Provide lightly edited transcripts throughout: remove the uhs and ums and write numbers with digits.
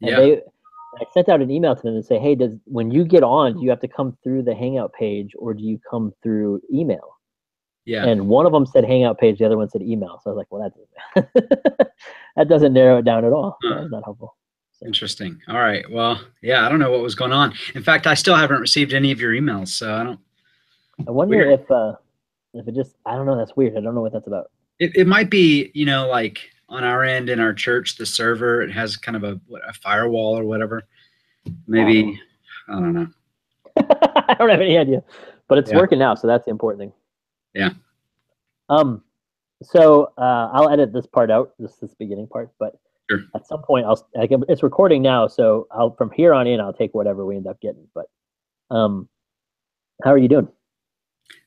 And Yeah. I sent out an email to them to say, hey, when you get on, do you have to come through the Hangout page or do you come through email? Yeah. And one of them said Hangout page, the other one said email. So I was like, well, that doesn't narrow it down at all. That Huh. was not helpful. So Interesting. All right. Well, yeah, I don't know what was going on. In fact, I still haven't received any of your emails, so I don't. I wonder Weird. if it just, I don't know. That's weird. I don't know what that's about. It might be, like on our end in our church, the server, it has kind of a firewall or whatever. Maybe, I don't know. I don't have any idea, but it's Yeah. working now. So that's the important thing. Yeah. Um, so I'll edit this part out, this beginning part, but Sure. at some point it's recording now. So from here on in, I'll take whatever we end up getting. But how are you doing?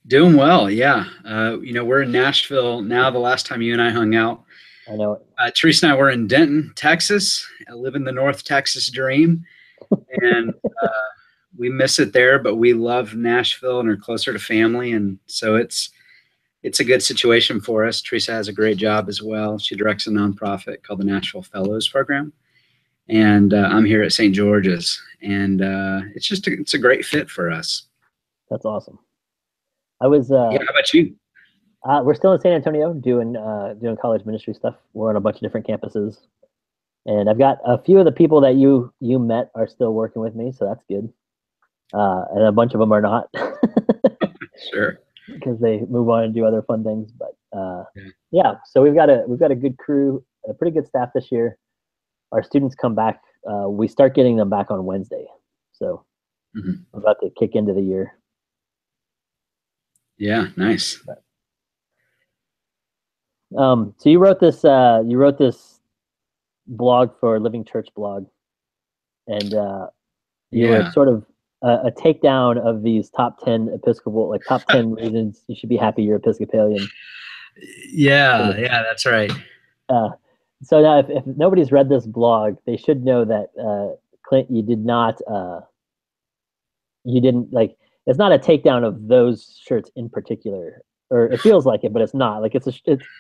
Doing well. Yeah. We're in Nashville now. The last time you and I hung out, I know it. Teresa and I were in Denton, Texas. I live in the North Texas dream, and we miss it there, but we love Nashville and are closer to family, and so it's a good situation for us. Teresa has a great job as well. She directs a nonprofit called the Nashville Fellows Program, and I'm here at St. George's, and it's a great fit for us. That's awesome. I was Yeah. How about you? we're still in San Antonio doing college ministry stuff. We're on a bunch of different campuses, and I've got a few of the people that you met are still working with me, so that's good. And a bunch of them are not Sure. because they move on and do other fun things. But Yeah. yeah, so we've got a good crew, a pretty good staff this year. Our students come back. We start getting them back on Wednesday, so Mhm. we're about to kick into the year. Yeah. Nice. So you wrote this blog for Living Church blog, and you were Yeah. sort of a takedown of these top 10 Episcopal, like top 10 reasons you should be happy you're Episcopalian. Yeah. Yeah. That's right. Uh, so now, if nobody's read this blog, they should know that Clint, you didn't like. It's not a takedown of those shirts in particular, or it feels like it, but it's not. Like it's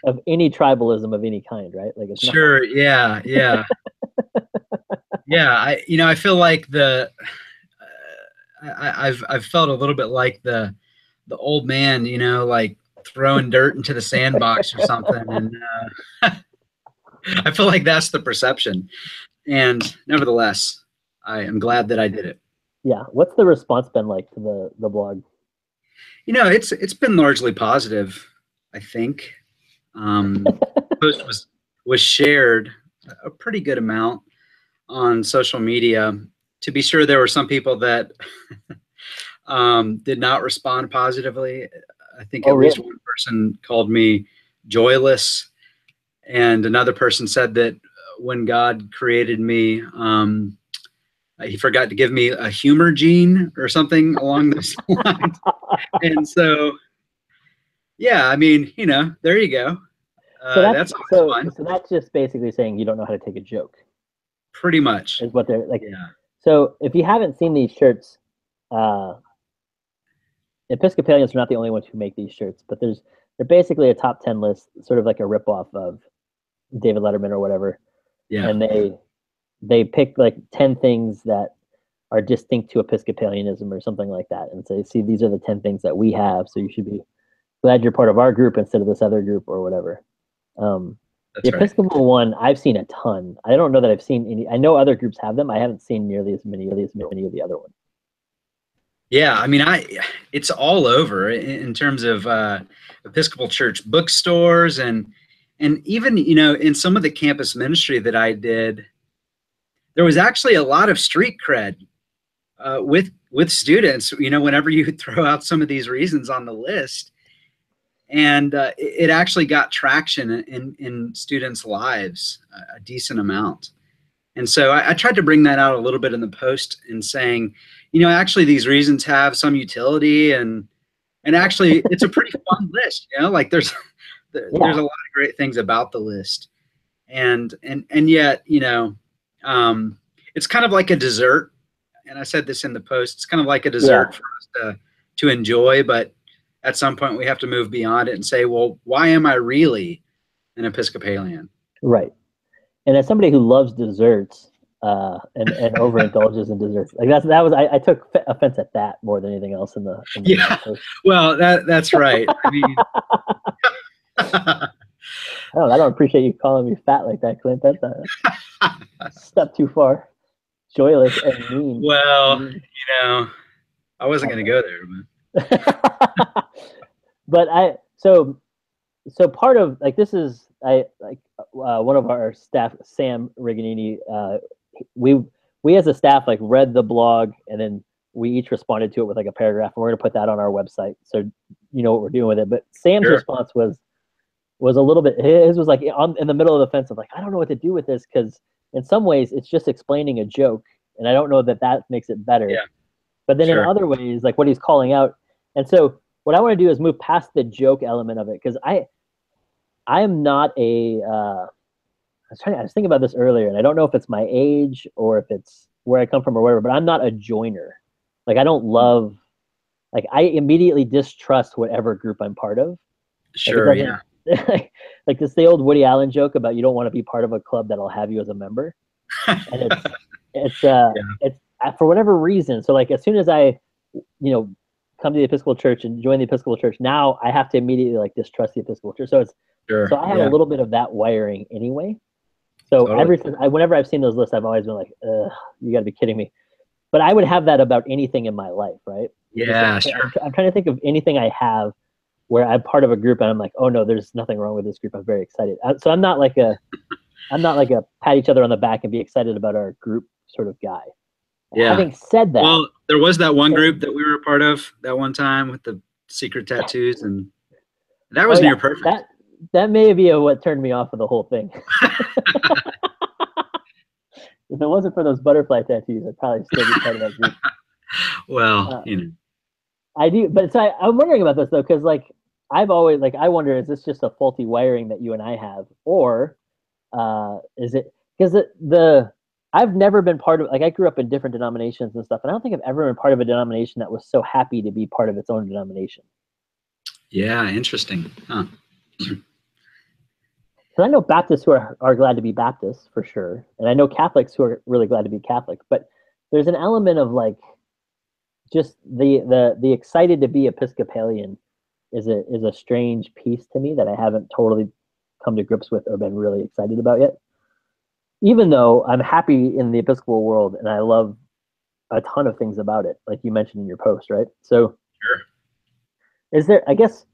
of any tribalism of any kind, right? Like it's not. Sure. Yeah. Yeah. Yeah. I feel like I've felt a little bit like the old man, like throwing dirt into the sandbox or something, and I feel like that's the perception. And nevertheless, I am glad that I did it. Yeah. What's the response been like to the blog? It's been largely positive, I think. Post was shared a pretty good amount on social media. To be sure, there were some people that did not respond positively. I think Oh, at least really? one person called me joyless, and another person said that when God created me, he forgot to give me a humor gene or something along those lines. And so, yeah, I mean, there you go. So that's That's always so fun. so that's just basically saying you don't know how to take a joke, Pretty much. is what they're like. Yeah. So if you haven't seen these shirts, uh, Episcopalians are not the only ones who make these shirts, but they're basically a top 10 list, sort of like a ripoff of David Letterman or whatever, Yeah. and they pick like 10 things that are distinct to Episcopalianism or something like that, and say, see, these are the 10 things that we have, so you should be glad you're part of our group instead of this other group or whatever. The That's right. Episcopal one, I've seen a ton. I don't know that I've seen any. I know other groups have them. I haven't seen nearly as many of the other ones. Yeah, I mean, it's all over in terms of Episcopal Church bookstores and even in some of the campus ministry that I did, there was actually a lot of street cred with students. Whenever you throw out some of these reasons on the list, and it actually got traction in students' lives a decent amount. And so I tried to bring that out a little bit in the post in saying, actually these reasons have some utility and actually it's a pretty fun list, like there's a Yeah, lot of great things about the list. And yet, it's kind of like a dessert. And I said this in the post, it's kind of like a yeah, dessert for us to enjoy, but at some point we have to move beyond it and say, well, why am I really an Episcopalian? right. And as somebody who loves desserts, and overindulges in desserts. Like that was I took offense at that more than anything else in the Yeah. post. Well, that's right. I mean, I don't appreciate you calling me fat like that, Clint. That's a step too far. Joyless and mean. well, Mean. I wasn't going to go there, But so part of like this is I like one of our staff, Sam Riganini. We we as a staff like read the blog and then we each responded to it with like a paragraph. And we're gonna put that on our website, so you know what we're doing with it. But Sam's sure. response was a little bit. His was like in the middle of the fence of like I don't know what to do with this because in some ways it's just explaining a joke, and I don't know that makes it better. Yeah, But then in sure. other ways, like what he's calling out, and so what I want to do is move past the joke element of it because I am not a. I was thinking about this earlier, and I don't know if it's my age or if it's where I come from or whatever. But I'm not a joiner. Like I don't love. Like I immediately distrust whatever group I'm part of. Like it Sure, doesn't. yeah. Like this the old Woody Allen joke about you don't want to be part of a club that'll have you as a member, and Yeah, it's for whatever reason. So like as soon as I, come to the Episcopal Church and join the Episcopal Church, now I have to immediately like distrust the Episcopal Church. So sure. I have a Yeah, little bit of that wiring anyway. So totally. whenever I've seen those lists, I've always been like, you got to be kidding me. But I would have that about anything in my life, right? Yeah, sure. I'm trying to think of anything I have where I'm part of a group and I'm like, oh no, there's nothing wrong with this group. I'm very excited. So I'm not like a pat each other on the back and be excited about our group sort of guy. Yeah. Having said that, Well, there was that one group that we were a part of that one time with the secret tattoos, and that oh was yeah, near perfect. that may be what turned me off of the whole thing. If it wasn't for those butterfly tattoos, I'd probably still be part of that group. Well, Uh, I do, but so I'm wondering about this though, because like I've always like I wonder, is this just a faulty wiring that you and I have, or is it because the I've never been part of like I grew up in different denominations and stuff, and I don't think I've ever been part of a denomination that was so happy to be part of its own denomination. yeah, interesting. Huh. Because I know Baptists who are glad to be Baptists for sure, and I know Catholics who are really glad to be Catholic. But there's an element of like just the excited to be Episcopalian is a strange piece to me that I haven't totally come to grips with or been really excited about yet. Even though I'm happy in the Episcopal world and I love a ton of things about it, like you mentioned in your post, right? So, Sure. is there, I guess,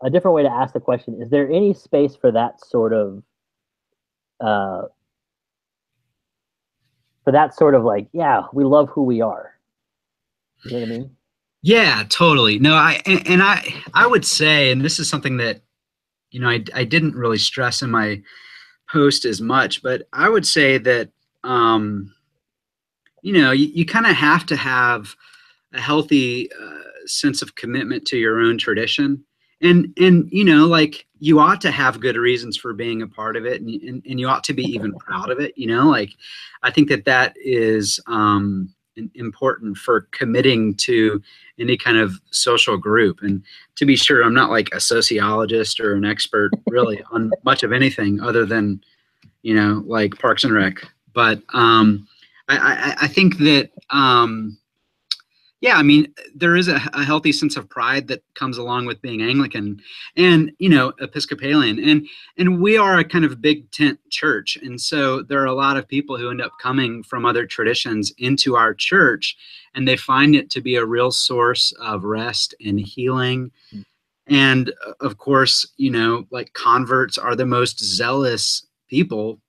a different way to ask the question: is there any space uh, for that sort of like, yeah, we love who we are? You know what I mean? Yeah, totally. No, I would say, and this is something that I didn't really stress in my post as much, but I would say that you kind of have to have a healthy sense of commitment to your own tradition, and like you ought to have good reasons for being a part of it, and you ought to be even proud of it. Like I think that is important for committing to any kind of social group. And to be sure, I'm not like a sociologist or an expert really on much of anything other than like Parks and Rec. But I think that yeah, I mean, there is a healthy sense of pride that comes along with being Anglican and Episcopalian, and we are a kind of big tent church, and so there are a lot of people who end up coming from other traditions into our church, and they find it to be a real source of rest and healing. And of course, like converts are the most zealous people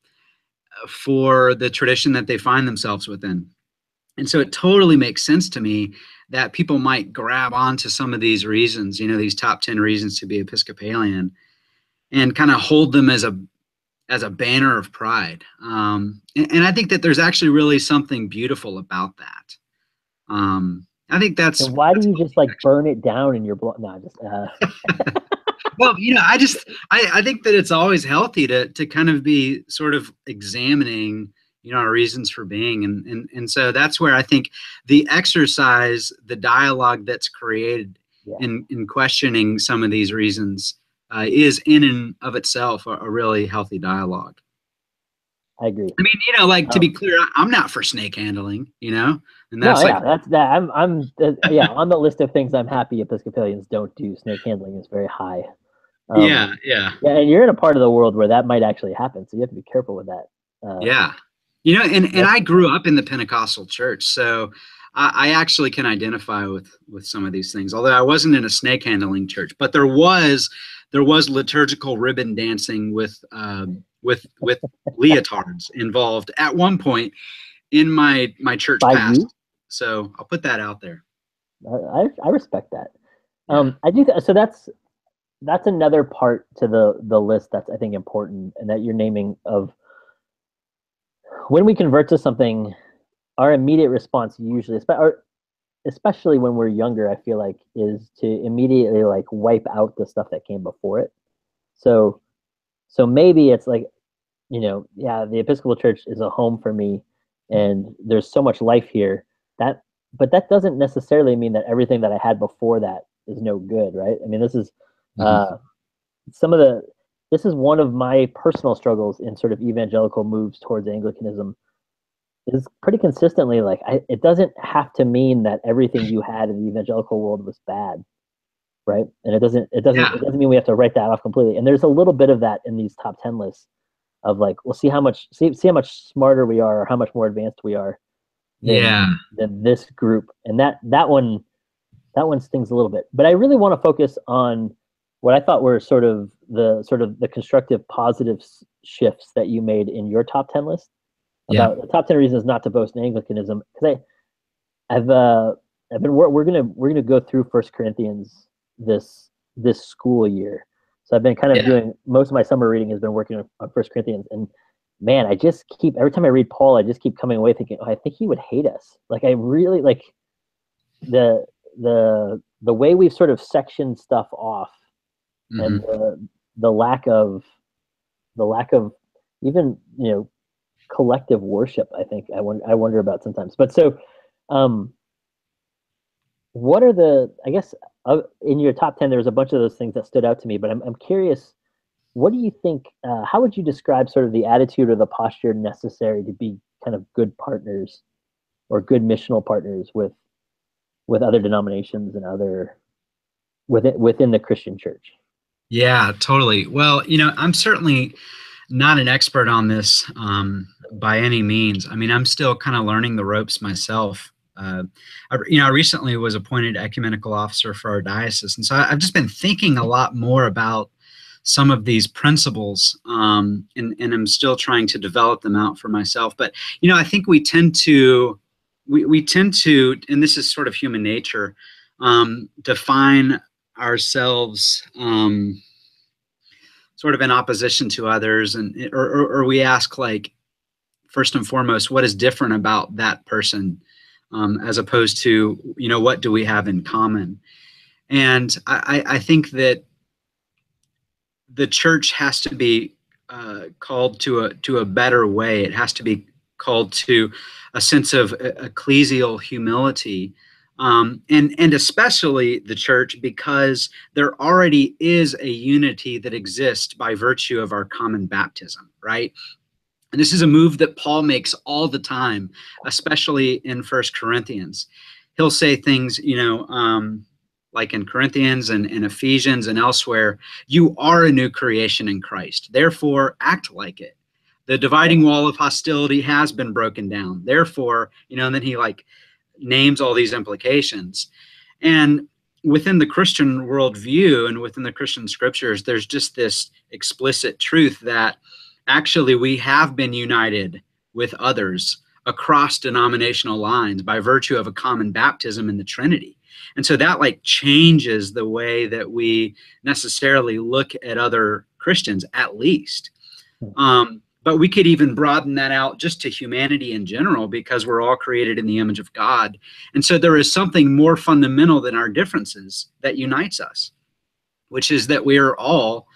for the tradition that they find themselves within. And so it totally makes sense to me that people might grab onto some of these reasons, these top 10 reasons to be Episcopalian, and kind of hold them as a banner of pride. And I think that there's actually really something beautiful about that. I think And why do you just like burn it down in your blood? No, just well, I think that it's always healthy to kind of be sort of examining, our reasons for being. And so that's where I think the exercise, the dialogue that's created yeah. in questioning some of these reasons is in and of itself a really healthy dialogue. I agree. I mean, like to be Um, clear, I'm not for snake handling, and no, that's like, yeah, that's that. Yeah, on the list of things I'm happy Episcopalians don't do. Snake handling is very high. yeah, Um, yeah, yeah, and you're in a part of the world where that might actually happen, so you have to be careful with that. Uh, yeah. And that's I grew up in the Pentecostal church, so I actually can identify with some of these things. Although I wasn't in a snake handling church, but there was liturgical ribbon dancing with leotards involved at one point in my church by you. past. So I'll put that out there. I respect that. Yeah. I do. So that's another part to the list that's I think important, and that you're naming of when we convert to something, our immediate response usually, especially when we're younger, I feel like is to immediately like wipe out the stuff that came before it. So so maybe it's like, yeah, the Episcopal Church is a home for me, and there's so much life here that, but that doesn't necessarily mean that everything that I had before that is no good, right? I mean, Mhm. uh, some of the this is one of my personal struggles in sort of evangelical moves towards Anglicanism is pretty consistently like it doesn't have to mean that everything you had in the evangelical world was bad, right? And Yeah. it doesn't mean we have to write that off completely. And there's a little bit of that in these top 10 lists of like, we'll see how much smarter we are or how much more advanced we are than Yeah. this group. And that one stings a little bit. But I really want to focus on what I thought were sort of the constructive positive shifts that you made in your top 10 list Yeah. about the top 10 reasons not to boast in Anglicanism. Because I've been we're gonna go through First Corinthians this school year. So I've been kind of Yeah. doing most of my summer reading has been working on First Corinthians, and man, I just keep every time I read Paul, I just keep coming away thinking, oh, I think he would hate us. Like I really like the the way we've sort of sectioned stuff off, and Hmm. the lack of even collective worship. I think I wonder about sometimes. But so, um, what are I guess in your top 10 there was a bunch of those things that stood out to me, but I'm curious, what do you think, how would you describe sort of the attitude or the posture necessary to be kind of good partners or good missional partners with other denominations and other within the Christian church? Yeah, totally. Well, I'm certainly not an expert on this by any means. I mean, I'm still kind of learning the ropes myself. I recently was appointed ecumenical officer for our diocese, and so I've just been thinking a lot more about some of these principles, and I'm still trying to develop them out for myself. But I think we tend to, and this is sort of human nature, define ourselves. Sort of in opposition to others, and or we ask, like, first and foremost, what is different about that person, as opposed to what do we have in common. And I think that the church has to be called to a better way. It has to be called to a sense of ecclesial humility, and especially the church, because there already is a unity that exists by virtue of our common baptism, right? And this is a move that Paul makes all the time, especially in First Corinthians. He'll say things, like in Corinthians and in Ephesians and elsewhere, you are a new creation in Christ. Therefore, act like it. The dividing wall of hostility has been broken down. Therefore, and then he like names all these implications. And within the Christian worldview and within the Christian scriptures, there's just this explicit truth that actually we have been united with others across denominational lines by virtue of a common baptism in the Trinity. And so that like changes the way that we necessarily look at other Christians, at least. But we could even broaden that out just to humanity in general, because we're all created in the image of God. And so there is something more fundamental than our differences that unites us, which is that we are all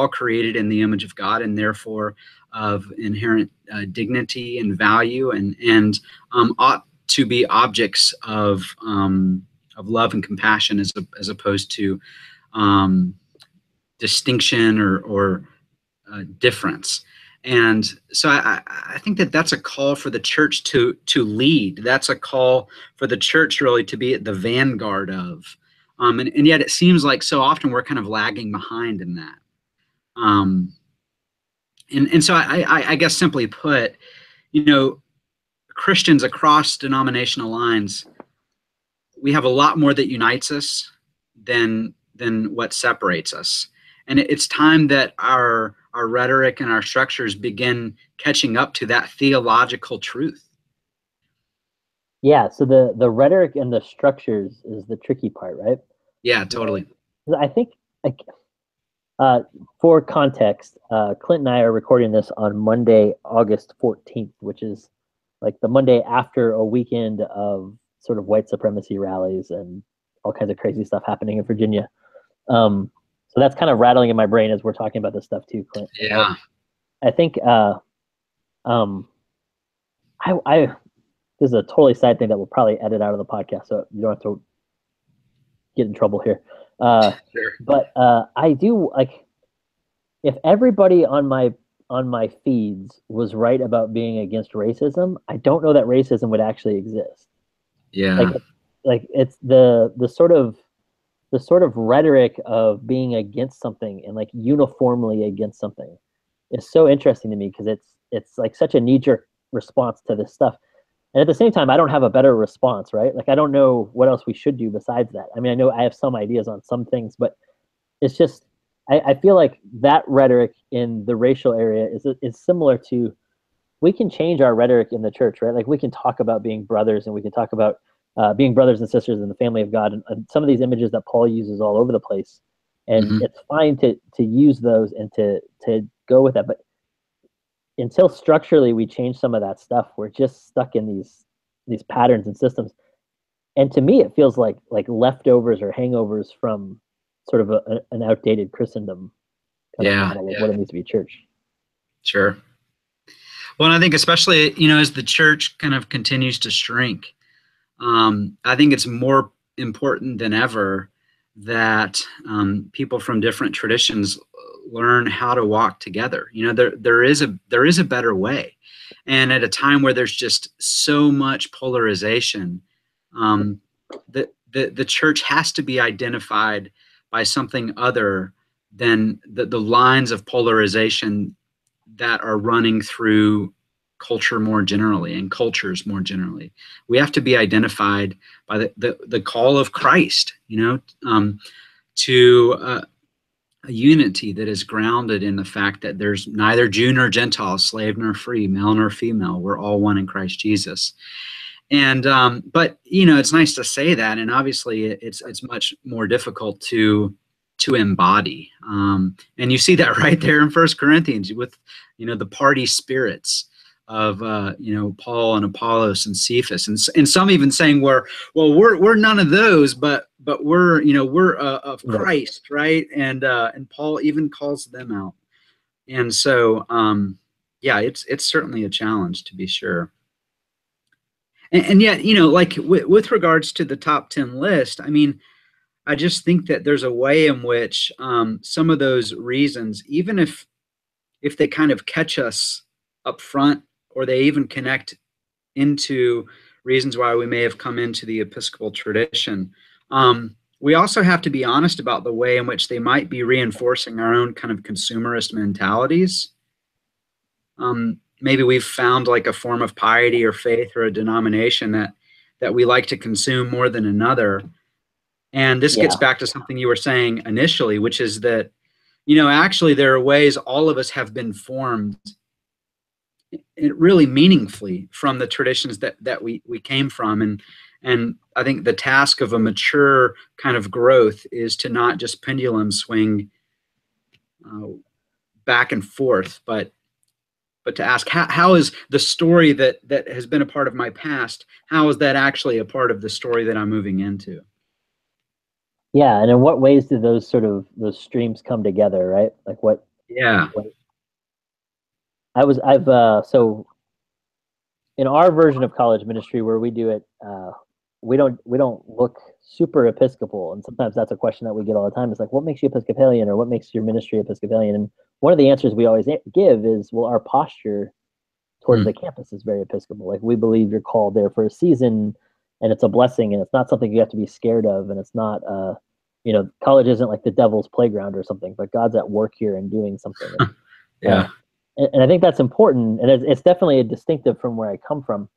created in the image of God, and therefore of inherent dignity and value, and ought to be objects of love and compassion, as opposed to distinction or difference. And so I think that that's a call for the church to lead. That's a call for the church really to be at the vanguard of. And yet it seems like so often we're kind of lagging behind in that. Um, and so I guess simply put, you know, Christians across denominational lines, we have a lot more that unites us than what separates us. And it's time that our rhetoric and our structures begin catching up to that theological truth. Yeah, so the rhetoric and the structures is the tricky part, right? Yeah, totally. I think like uh, for context, Clint and I are recording this on Monday, August 14th, which is like the Monday after a weekend of sort of white supremacy rallies and all kinds of crazy stuff happening in Virginia. So that's kind of rattling in my brain as we're talking about this stuff too, Clint. And Yeah. I think um, I this is a totally side thing that we'll probably edit out of the podcast, so you don't have to get in trouble here. Sure. But I do like if everybody on my feeds was right about being against racism, I don't know that racism would actually exist. Like Yeah. like it's the sort of rhetoric of being against something and like uniformly against something is so interesting to me because it's like such a knee jerk response to this stuff. And at the same time, I don't have a better response, right? Like I don't know what else we should do besides that. I mean, I know I have some ideas on some things, but it's just I feel like that rhetoric in the racial area is similar to we can change our rhetoric in the church, right? Like we can talk about being brothers and we can talk about being brothers and sisters in the family of God and some of these images that Paul uses all over the place. And Hmm. it's fine to use those and to go with that, but until structurally we change some of that stuff, we're just stuck in these patterns and systems. And to me, it feels like leftovers or hangovers from sort of an outdated Christendom kind of Yeah. model of Yeah. what it means to be a church. Sure. Well, and I think especially, you know, as the church kind of continues to shrink, I think it's more important than ever that people from different traditions learn how to walk together. You know, there is a better way, and at a time where there's just so much polarization, the church has to be identified by something other than the lines of polarization that are running through culture more generally and cultures more generally. We have to be identified by the call of Christ, you know, to a unity that is grounded in the fact that there's neither Jew nor Gentile, slave nor free, male nor female. We're all one in Christ Jesus. And but you know, it's nice to say that, and obviously, it's much more difficult to embody. And you see that right there in First Corinthians with you know the party spirits of you know Paul and Apollos and Cephas, and some even saying we're none of those, but we're you know we're of Right. Christ, right? And Paul even calls them out, and so yeah, it's certainly a challenge to be sure. And yet, you know, like with regards to the top 10 list, I mean, I just think that there's a way in which some of those reasons, even if they kind of catch us up front or they even connect into reasons why we may have come into the Episcopal tradition, we also have to be honest about the way in which they might be reinforcing our own kind of consumerist mentalities. Maybe we've found like a form of piety or faith or a denomination that we like to consume more than another. And this gets Yeah. back to something you were saying initially, which is that, you know, actually there are ways all of us have been formed really meaningfully from the traditions that we came from. And I think the task of a mature kind of growth is to not just pendulum swing uh, back and forth, but to ask how is the story that has been a part of my past, how is that actually a part of the story that I'm moving into? Yeah. And in what ways do those streams come together, right? Like Yeah. what I've so in our version of college ministry where we do it we don't look super Episcopal, and sometimes that's a question that we get all the time. It's like, what makes you Episcopalian, or what makes your ministry Episcopalian? And one of the answers we always give is, well, our posture towards the Mm. campus is very Episcopal. Like, we believe you're called there for a season, and it's a blessing, and it's not something you have to be scared of, and it's not college isn't like the devil's playground or something, but God's at work here and doing something. Yeah. And I think that's important, and it's definitely a distinctive from where I come from.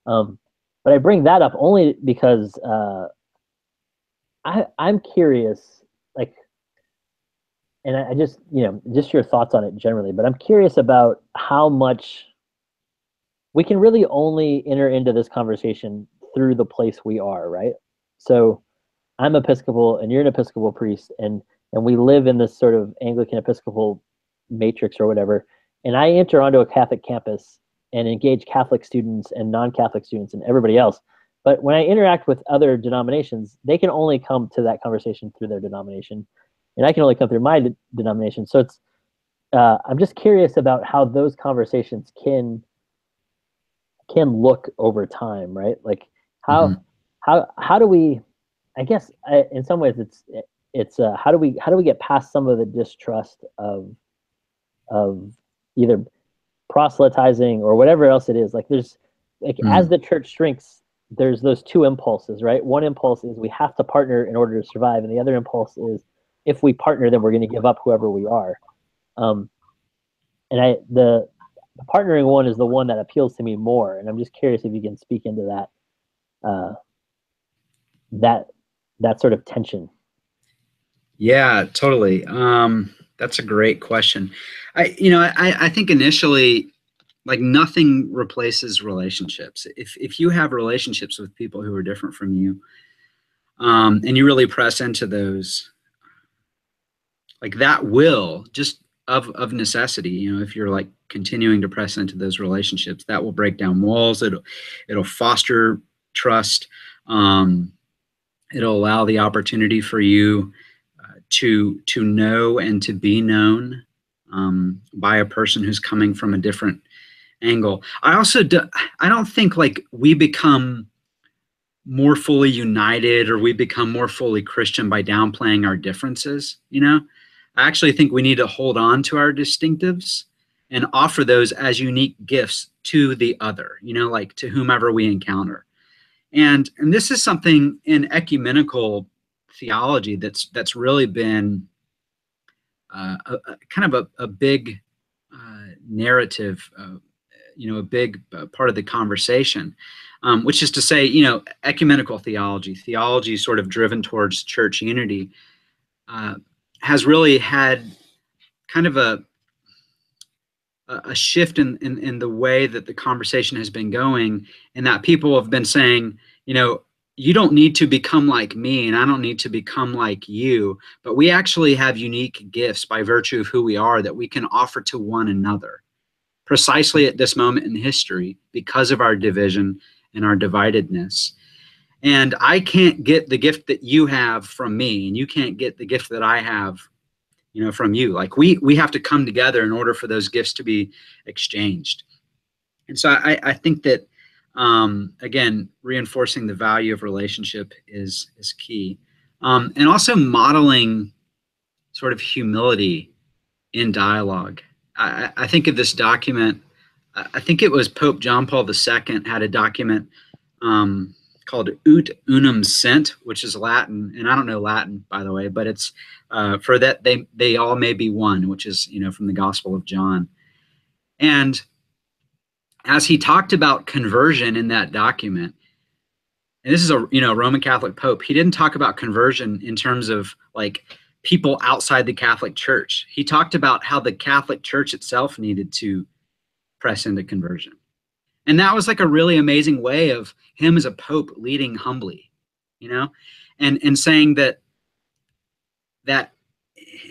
Um, but I bring that up only because I'm curious, like, and I just just your thoughts on it generally. But I'm curious about how much we can really only enter into this conversation through the place we are, right? So I'm Episcopal, and you're an Episcopal priest, and we live in this sort of Anglican Episcopal matrix or whatever. And I enter onto a Catholic campus and engage Catholic students and non-Catholic students and everybody else. But when I interact with other denominations, they can only come to that conversation through their denomination, and I can only come through my denomination. So I'm just curious about how those conversations can look over time, right? Like, Hmm. how do we? I guess in some ways it's how do we get past some of the distrust of either proselytizing or whatever else it is. Like, there's like, as Mm. the church shrinks, there's those two impulses, right? One impulse is we have to partner in order to survive, and the other impulse is, if we partner, then we're going to give up whoever we are. Um, and the partnering one is the one that appeals to me more, and I'm just curious if you can speak into uh, that that sort of tension. Yeah, totally. That's a great question. I think initially, like, nothing replaces relationships. If you have relationships with people who are different from you, and you really press into those, like, that will just of necessity, if you're like continuing to press into those relationships, that will break down walls. It'll foster trust. Um, it'll allow the opportunity for you to know and to be known by a person who's coming from a different angle. I don't think like we become more fully united or we become more fully Christian by downplaying our differences. I actually think we need to hold on to our distinctives and offer those as unique gifts to the other, like to whomever we encounter. And this is something in ecumenical theology that's really been kind of a big narrative, a big part of the conversation, which is to say, ecumenical theology sort of driven towards church unity, uh, has really had kind of a shift in the way that the conversation has been going, and that people have been saying, you don't need to become like me, and I don't need to become like you, but we actually have unique gifts by virtue of who we are that we can offer to one another precisely at this moment in history because of our division and our dividedness. And I can't get the gift that you have from me, and you can't get the gift that I have, from you. Like, we have to come together in order for those gifts to be exchanged. And so I think that, again, reinforcing the value of relationship is key, and also modeling sort of humility in dialogue. I think of this document. I think it was Pope John Paul II had a document called Ut Unum Sint, which is Latin, and I don't know Latin, by the way, but it's for that they all may be one, which is from the Gospel of John. And as he talked about conversion in that document, and this is a Roman Catholic Pope, he didn't talk about conversion in terms of like people outside the Catholic Church. He talked about how the Catholic Church itself needed to press into conversion. And that was like a really amazing way of him as a pope leading humbly, and saying that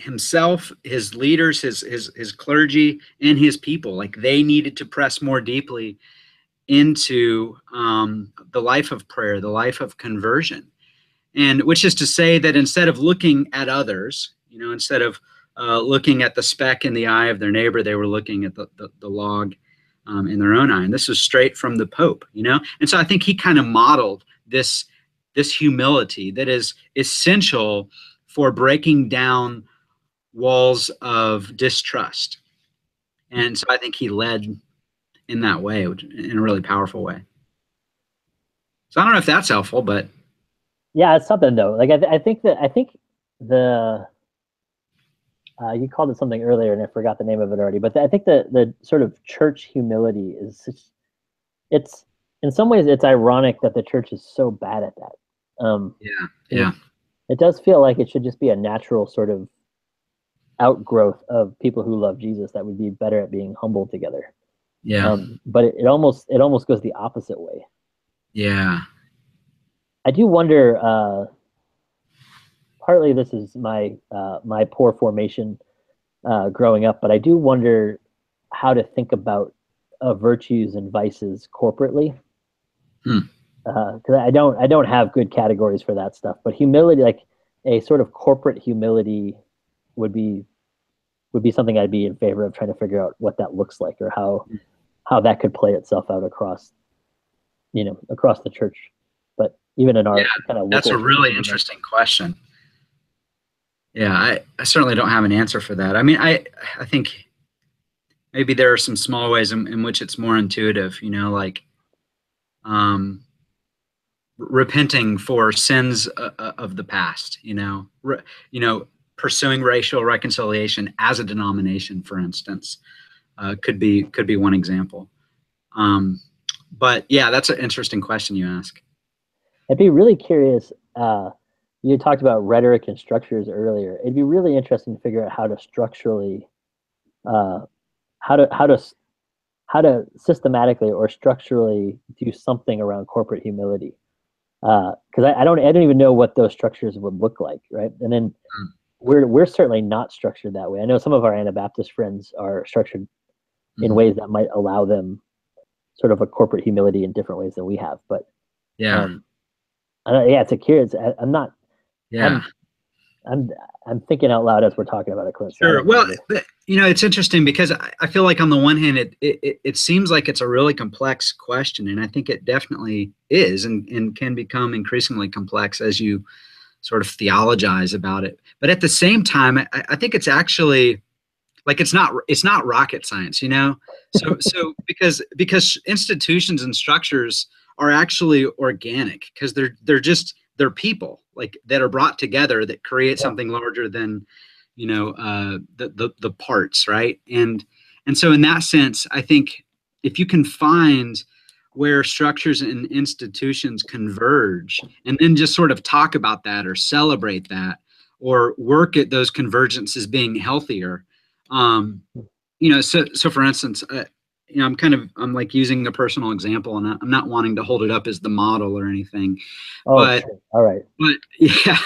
himself, his leaders, his clergy, and his people, like, they needed to press more deeply into the life of prayer, the life of conversion. And which is to say that instead of looking at others, instead of looking at the speck in the eye of their neighbor, they were looking at the log in their own eye. And this was straight from the Pope, And so I think he kind of modeled this this humility that is essential for breaking down walls of distrust. And so I think he led in that way, in a really powerful way. So I don't know if that's helpful, but Yeah, it's something though. Like I think the you called it something earlier, and I forgot the name of it already. But I think the sort of church humility is it's in some ways it's ironic that the church is so bad at that. yeah, It, yeah, it does feel like it should just be a natural sort of outgrowth of people who love Jesus that would be better at being humble together. yeah, But it almost goes the opposite way. yeah, I do wonder. Partly this is my poor formation growing up, but I do wonder how to think about virtues and vices corporately. hmm. Because I don't have good categories for that stuff. But humility, like a sort of corporate humility, would be something I'd be in favor of trying to figure out what that looks like, or how that could play itself out across the church. But even in Yeah. our kind of That's local a really churches, interesting question. Yeah, I certainly don't have an answer for that. I mean, I think maybe there are some small ways in which it's more intuitive, like um, repenting for sins of the past, pursuing racial reconciliation as a denomination, for instance, could be one example. Um, but yeah, that's an interesting question you ask. I'd be really curious. You talked about rhetoric and structures earlier. It'd be really interesting to figure out how to structurally, uh, how to how to how to systematically or structurally do something around corporate humility. Because I don't even know what those structures would look like, right? And then we're certainly not structured that way. I know some of our Anabaptist friends are structured in Mhm. ways that might allow them sort of a corporate humility in different ways than we have. But Yeah, um, yeah, it's a curious. I'm not. yeah. I'm I'm I'm thinking out loud as we're talking about it, Clint. So I Sure. don't know Well, whether. it's interesting because I feel like on the one hand, it seems like it's a really complex question, and I think it definitely is, and can become increasingly complex as you sort of theologize about it. But at the same time, I think it's actually like it's not rocket science, So because institutions and structures are actually organic because they're people like that are brought together that create Yeah, something larger than the parts, right? And so in that sense, I think if you can find where structures and institutions converge and then just sort of talk about that or celebrate that or work at those convergences being healthier. So for instance, I'm like using a personal example, and I'm not wanting to hold it up as the model or anything, oh but sure, all right. yeah,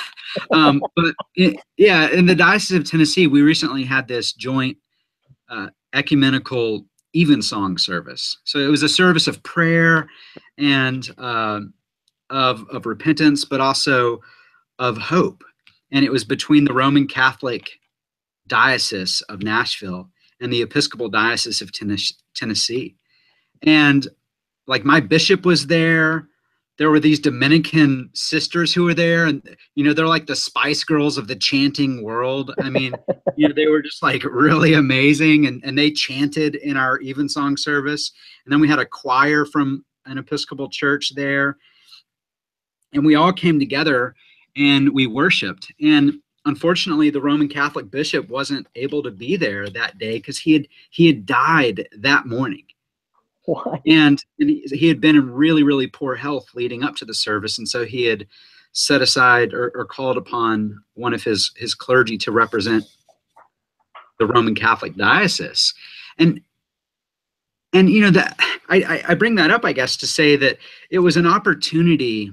yeah, in the Diocese of Tennessee, we recently had this joint ecumenical evensong service. So it was a service of prayer and of repentance, but also of hope, and it was between the Roman Catholic Diocese of Nashville and the Episcopal Diocese of Tennessee. And like my bishop was there. There were these Dominican sisters who were there, and they're like the Spice Girls of the chanting world. I mean, they were just like really amazing, and they chanted in our evensong service. And then we had a choir from an Episcopal church there, and we all came together and we worshiped. And unfortunately, the Roman Catholic bishop wasn't able to be there that day because he had died that morning. Why? And he had been in really, really poor health leading up to the service. And so he had set aside or called upon one of his clergy to represent the Roman Catholic diocese. And that I bring that up, I guess, to say that it was an opportunity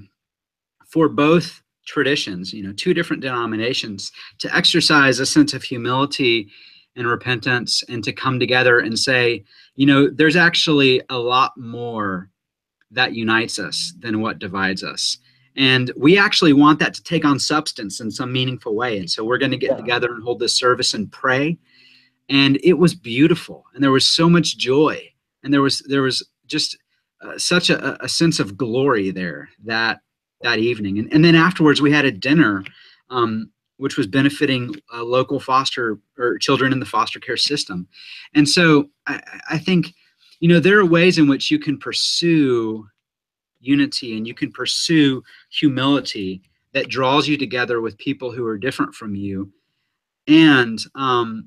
for both traditions, two different denominations, to exercise a sense of humility and repentance and to come together and say, there's actually a lot more that unites us than what divides us. And we actually want that to take on substance in some meaningful way. And so we're going to get Yeah, together and hold this service and pray. And it was beautiful. And there was so much joy. And there was just such a sense of glory there that that evening. And then afterwards, we had a dinner, which was benefiting local foster or children in the foster care system. And so I think, there are ways in which you can pursue unity and you can pursue humility that draws you together with people who are different from you. And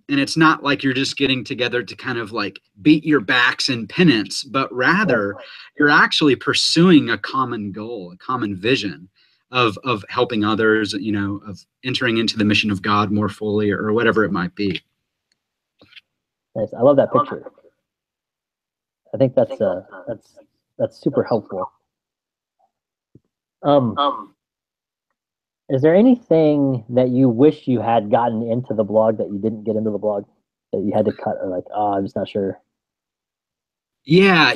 it's not like you're just getting together to kind of like beat your backs in penance, but rather you're actually pursuing a common goal, a common vision of helping others, of entering into the mission of God more fully, or whatever it might be. Nice. I love that picture. I think that's super helpful. Is there anything that you wish you had gotten into the blog that you didn't get into the blog that you had to cut, or like, oh, I'm just not sure? Yeah,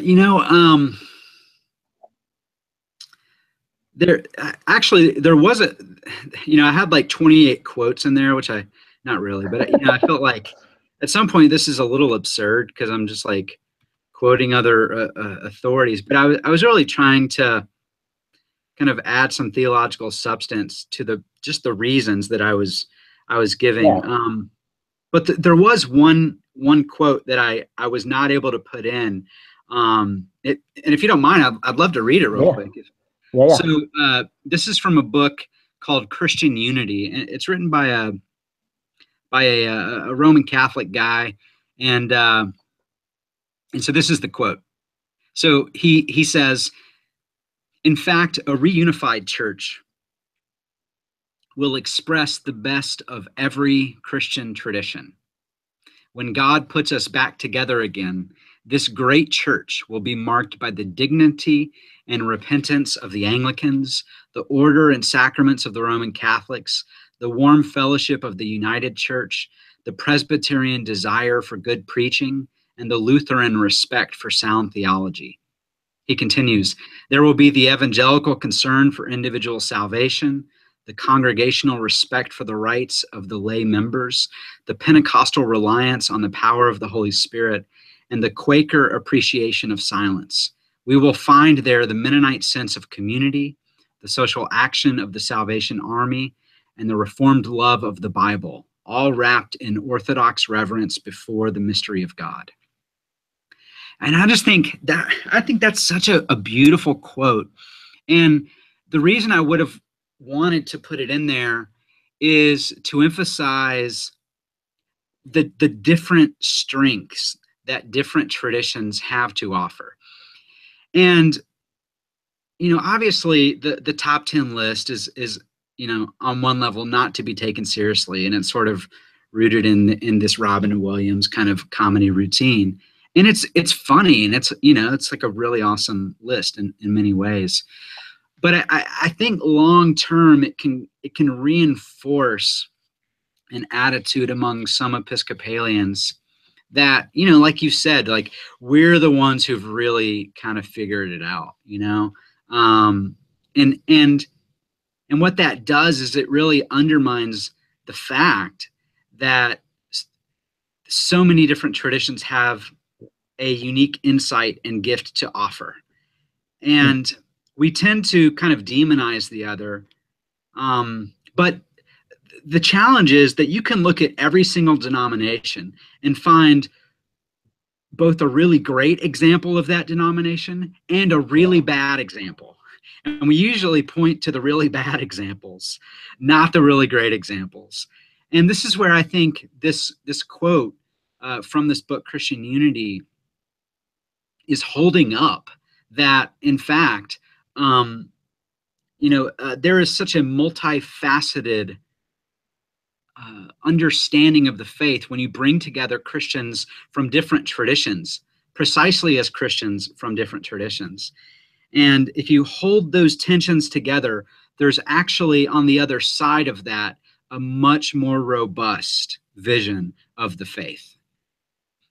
there was I had like 28 quotes in there, which not really, but I felt like at some point this is a little absurd because I'm just like quoting other authorities, but I was really trying to kind of add some theological substance to the reasons that I was giving. Yeah. But there was one quote that I was not able to put in. And if you don't mind, I'd love to read it real quick. Yeah. So this is from a book called Christian Unity, and it's written by a Roman Catholic guy, and so this is the quote. So he says, in fact, a reunified church will express the best of every Christian tradition. When God puts us back together again, this great church will be marked by the dignity and repentance of the Anglicans, the order and sacraments of the Roman Catholics, the warm fellowship of the United Church, the Presbyterian desire for good preaching, and the Lutheran respect for sound theology. He continues, there will be the evangelical concern for individual salvation, the congregational respect for the rights of the lay members, the Pentecostal reliance on the power of the Holy Spirit, and the Quaker appreciation of silence. We will find there the Mennonite sense of community, the social action of the Salvation Army, and the Reformed love of the Bible, all wrapped in orthodox reverence before the mystery of God. And I just think that's such a beautiful quote. And the reason I would have wanted to put it in there is to emphasize the different strengths that different traditions have to offer. And obviously the top 10 list is on one level not to be taken seriously, and it's sort of rooted in this Robin Williams kind of comedy routine. And it's funny, and it's like a really awesome list in many ways. But I think long term it can reinforce an attitude among some Episcopalians that, like you said, like we're the ones who've really kind of figured it out, and what that does is it really undermines the fact that so many different traditions have a unique insight and gift to offer. And we tend to kind of demonize the other. But the challenge is that you can look at every single denomination and find both a really great example of that denomination and a really bad example. And we usually point to the really bad examples, not the really great examples. And this is where I think this quote from this book, Christian Unity, is holding up that, in fact, there is such a multifaceted understanding of the faith when you bring together Christians from different traditions, precisely as Christians from different traditions. And if you hold those tensions together, there's actually on the other side of that a much more robust vision of the faith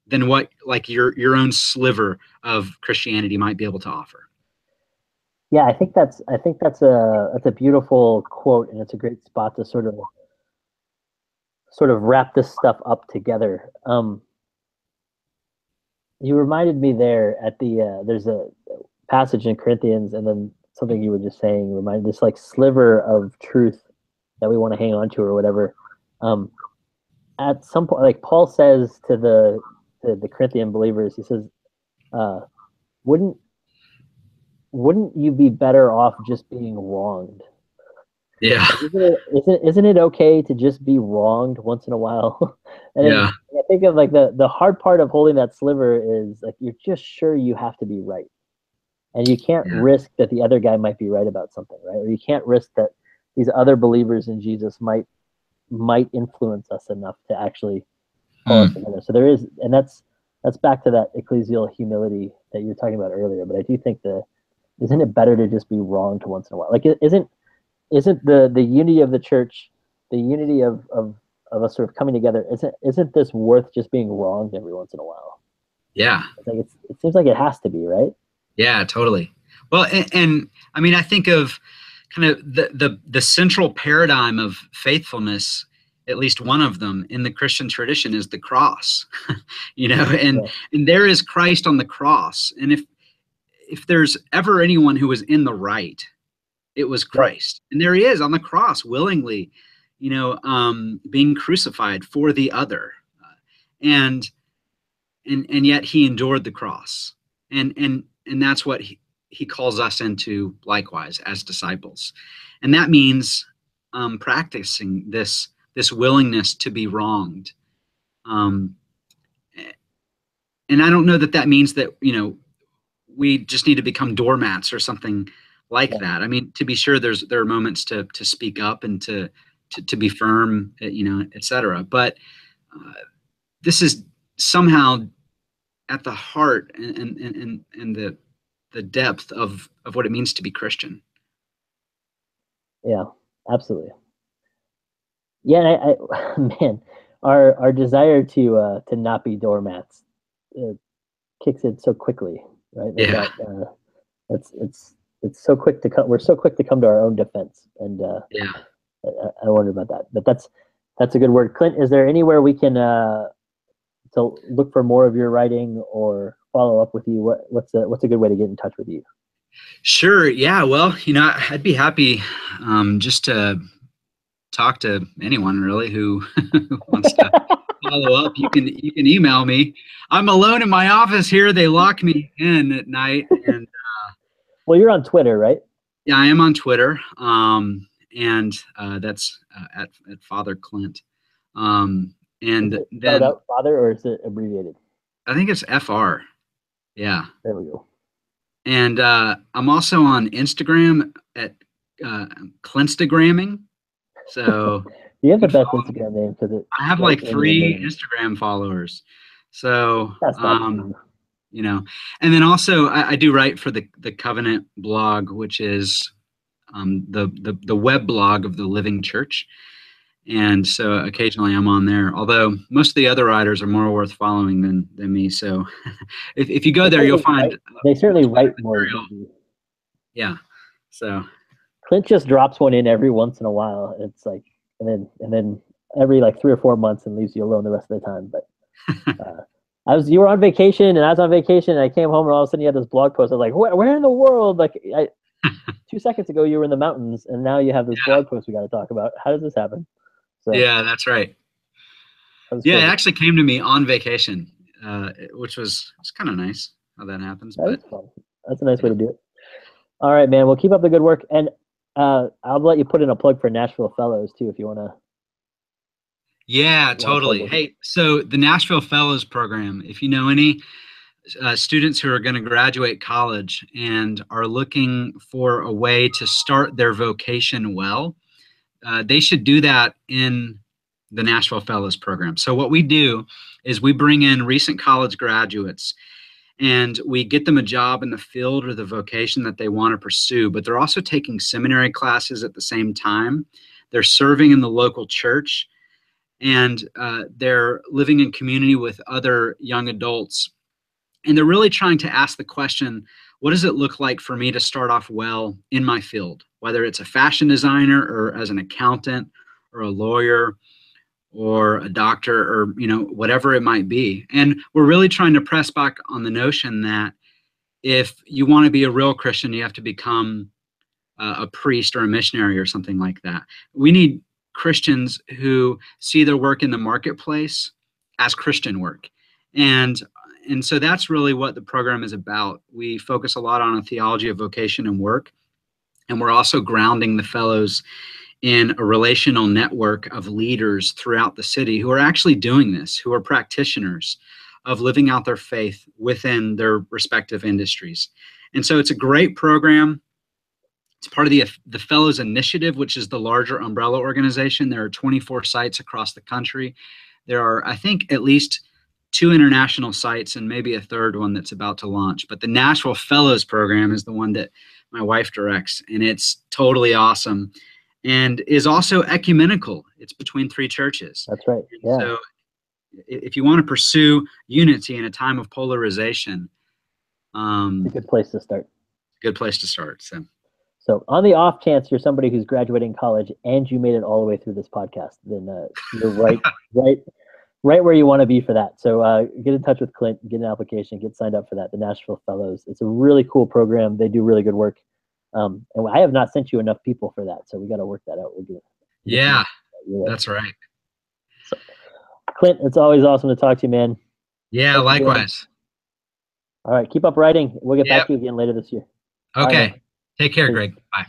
than what like your own sliver of Christianity might be able to offer. Yeah, I think that's a beautiful quote, and it's a great spot to sort of wrap this stuff up together. You reminded me there at the there's a passage in Corinthians, and then something you were just saying reminded this like sliver of truth that we want to hang on to or whatever. Um, at some point, like Paul says to the Corinthian believers, he says, uh, "Wouldn't wouldn't you be better off just being wronged? Yeah. Isn't it okay to just be wronged once in a while?" And then Yeah. I think of like the hard part of holding that sliver is like you're just sure you have to be right, and you can't Yeah. risk that the other guy might be right about something, right? Or you can't risk that these other believers in Jesus might influence us enough to actually pull us Mm. together. So there is, and that's back to that ecclesial humility that you were talking about earlier. But I do think isn't it better to just be wronged once in a while? Like, isn't the unity of the church, the unity of us sort of coming together, isn't this worth just being wronged every once in a while? Yeah. It's like it seems like it has to be, right? Yeah, totally. Well, and I mean, I think of kind of the central paradigm of faithfulness, at least one of them in the Christian tradition is the cross, and Yeah, there is Christ on the cross. And if there's ever anyone who was in the right, it was right. Christ. And there he is on the cross willingly, being crucified for the other. And and yet he endured the cross. And that's what he calls us into likewise as disciples. And that means practicing this willingness to be wronged. Um, and I don't know that that means that, we just need to become doormats or something like Yeah, that. I mean, to be sure, there are moments to speak up and to be firm, et cetera. But this is somehow at the heart and the depth of what it means to be Christian. yeah, absolutely. Yeah, man, our desire to not be doormats uh, kicks in so quickly, right? Like Yeah, that. It's so quick to come. We're so quick to come to our own defense, and yeah. I wonder about that. But that's a good word, Clint. Is there anywhere we can to look for more of your writing or follow up with you? What's a good way to get in touch with you? Sure. Yeah. Well, I'd be happy just to talk to anyone really who wants to follow up. You can email me. I'm alone in my office here. They lock me in at night, and Well, you're on Twitter, right? yeah, I am on Twitter. And that's at Father Clint. Is And it spelled then out Father or is it abbreviated? I think it's FR. Yeah. There we go. And I'm also on Instagram at uh, Clintstagramming. So You have you the can best follow me. Instagram name because it I have right like in your 3 name. Instagram followers. So, That's not true. you know, and then also I do write for the Covenant blog, which is the web blog of the Living Church. And so occasionally I'm on there, although most of the other writers are more worth following than me. So if you go They there, you'll certainly find write. They certainly much better write more material. than you. Yeah. So Clint just drops one in every once in a while. It's like, and then every like 3 or 4 months and leaves you alone the rest of the time. But you were on vacation and I was on vacation and I came home and all of a sudden you had this blog post. I was like, where in the world? Like 2 seconds ago you were in the mountains and now you have this blog post we got to talk about. How does this happen? So yeah, that's right. that was Yeah, it cool. actually came to me on vacation, which was it's kind of nice how that happens. That But is fun. That's a nice way yeah, to do it. All right, man. Well, keep up the good work, and I'll let you put in a plug for Nashville Fellows too, if you yeah, want to plug totally. with it. Hey, so the Nashville Fellows Program, if you know any students who are going to graduate college and are looking for a way to start their vocation well, they should do that in the Nashville Fellows Program. So what we do is we bring in recent college graduates and we get them a job in the field or the vocation that they want to pursue, but they're also taking seminary classes at the same time. They're serving in the local church, and they're living in community with other young adults. And they're really trying to ask the question, what does it look like for me to start off well in my field, whether it's a fashion designer or as an accountant or a lawyer or a doctor or whatever it might be. And we're really trying to press back on the notion that if you want to be a real Christian, you have to become a priest or a missionary or something like that. We need Christians who see their work in the marketplace as Christian work. And and so that's really what the program is about. We focus a lot on a theology of vocation and work, and we're also grounding the fellows in a relational network of leaders throughout the city who are actually doing this, who are practitioners of living out their faith within their respective industries. And so it's a great program. It's part of the Fellows Initiative, which is the larger umbrella organization. There are 24 sites across the country. There are, I think, at least 2 international sites and maybe a third one that's about to launch. But the Nashville Fellows program is the one that my wife directs, and it's totally awesome and is also ecumenical. It's between 3 churches. That's right. And Yeah. so if you want to pursue unity in a time of polarization, It's a good place to start. good place to start. So on the off chance you're somebody who's graduating college and you made it all the way through this podcast, then you're right where you want to be for that. So get in touch with Clint, get an application, get signed up for that, the Nashville Fellows. It's a really cool program. They do really good work. And I have not sent you enough people for that, so we got to work that out. Yeah, that's right. So, Clint, it's always awesome to talk to you, man. Yeah, likewise. All right, keep up writing. We'll get back to you again later this year. Okay. Right, take care, Greg. Bye.